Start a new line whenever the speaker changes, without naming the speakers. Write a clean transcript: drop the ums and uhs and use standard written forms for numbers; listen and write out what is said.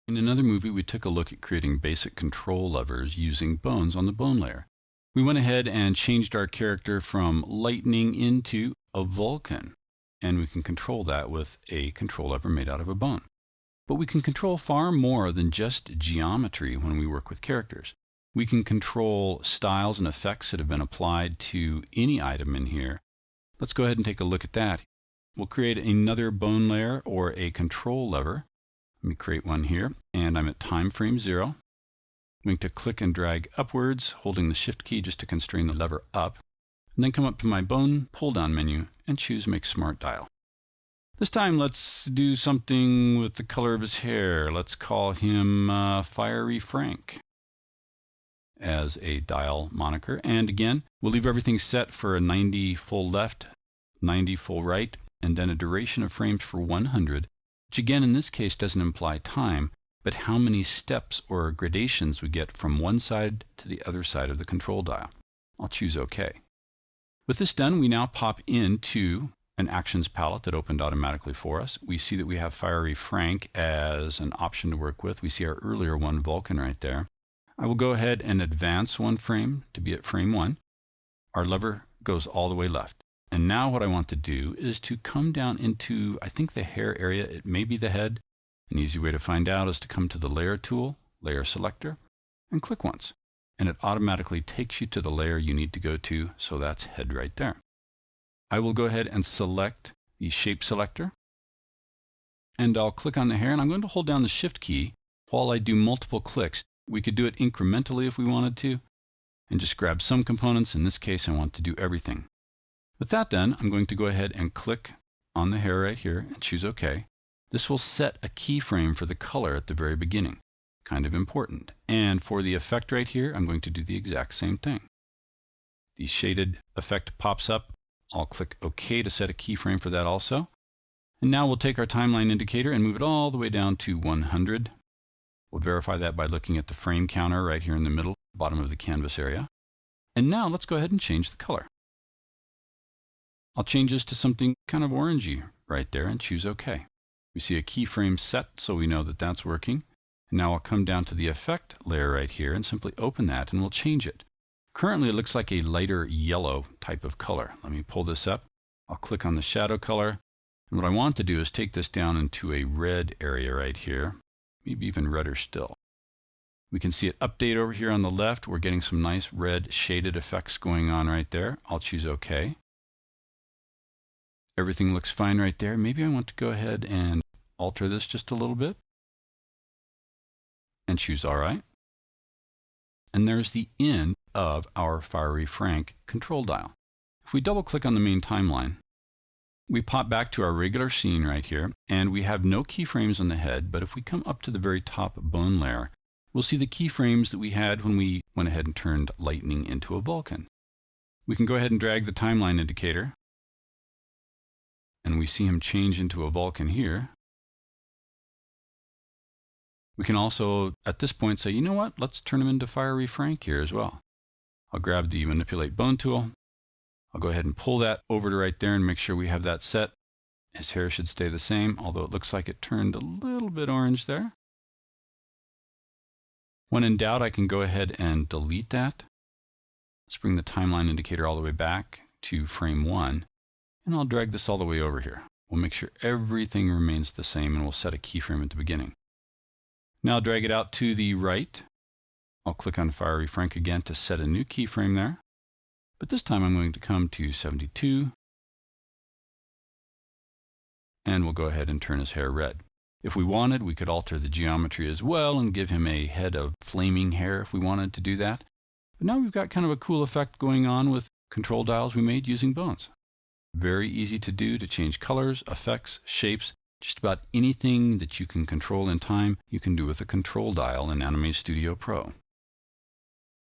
In another movie, we took a look at creating basic control levers using bones on the bone layer. We went ahead and changed our character from lightning into a Vulcan, and we can control that with a control lever made out of a bone. But we can control far more than just geometry when we work with characters. We can control styles and effects that have been applied to any item in here. Let's go ahead and take a look at that. We'll create another bone layer or a control lever. Let me create one here, and I'm at time frame 0. I'm going to click and drag upwards, holding the shift key just to constrain the lever up, and then come up to my bone pull-down menu and choose Make Smart Dial. This time let's do something with the color of his hair. Let's call him Fiery Frank as a dial moniker. And again, we'll leave everything set for a 90 full left, 90 full right, and then a duration of frames for 100. Which again in this case doesn't imply time, but how many steps or gradations we get from one side to the other side of the control dial. I'll choose OK. With this done, we now pop into an actions palette that opened automatically for us. We see that we have Fiery Frank as an option to work with. We see our earlier one, Vulcan, right there. I will go ahead and advance one frame to be at frame 1. Our lever goes all the way left. And now what I want to do is to come down into, I think, the hair area. It may be the head. An easy way to find out is to come to the Layer tool, Layer Selector, and click once. And it automatically takes you to the layer you need to go to, so that's head right there. I will go ahead and select the Shape Selector, and I'll click on the hair, and I'm going to hold down the Shift key while I do multiple clicks. We could do it incrementally if we wanted to, and just grab some components. In this case, I want to do everything. With that done, I'm going to go ahead and click on the hair right here and choose OK. This will set a keyframe for the color at the very beginning. Kind of important. And for the effect right here, I'm going to do the exact same thing. The shaded effect pops up. I'll click OK to set a keyframe for that also. And now we'll take our timeline indicator and move it all the way down to 100. We'll verify that by looking at the frame counter right here in the middle, bottom of the canvas area. And now let's go ahead and change the color. I'll change this to something kind of orangey right there and choose OK. We see a keyframe set, so we know that that's working. And now I'll come down to the effect layer right here and simply open that, and we'll change it. Currently it looks like a lighter yellow type of color. Let me pull this up. I'll click on the shadow color. And what I want to do is take this down into a red area right here, maybe even redder still. We can see it update over here on the left. We're getting some nice red shaded effects going on right there. I'll choose OK. Everything looks fine right there. Maybe I want to go ahead and alter this just a little bit and choose All Right. And there's the end of our Fiery Frank control dial. If we double click on the main timeline, we pop back to our regular scene right here, and we have no keyframes on the head, but if we come up to the very top bone layer, we'll see the keyframes that we had when we went ahead and turned lightning into a Vulcan. We can go ahead and drag the timeline indicator, and we see him change into a Vulcan here. We can also, at this point, say, you know what, let's turn him into Fiery Frank here as well. I'll grab the Manipulate Bone tool. I'll go ahead and pull that over to right there and make sure we have that set. His hair should stay the same, although it looks like it turned a little bit orange there. When in doubt, I can go ahead and delete that. Let's bring the timeline indicator all the way back to frame 1. And I'll drag this all the way over here. We'll make sure everything remains the same, and we'll set a keyframe at the beginning. Now I'll drag it out to the right. I'll click on Fiery Frank again to set a new keyframe there. But this time I'm going to come to 72. And we'll go ahead and turn his hair red. If we wanted, we could alter the geometry as well and give him a head of flaming hair if we wanted to do that. But now we've got kind of a cool effect going on with control dials we made using bones. Very easy to do, to change colors, effects, shapes. Just about anything that you can control in time, you can do with a control dial in Anime Studio Pro.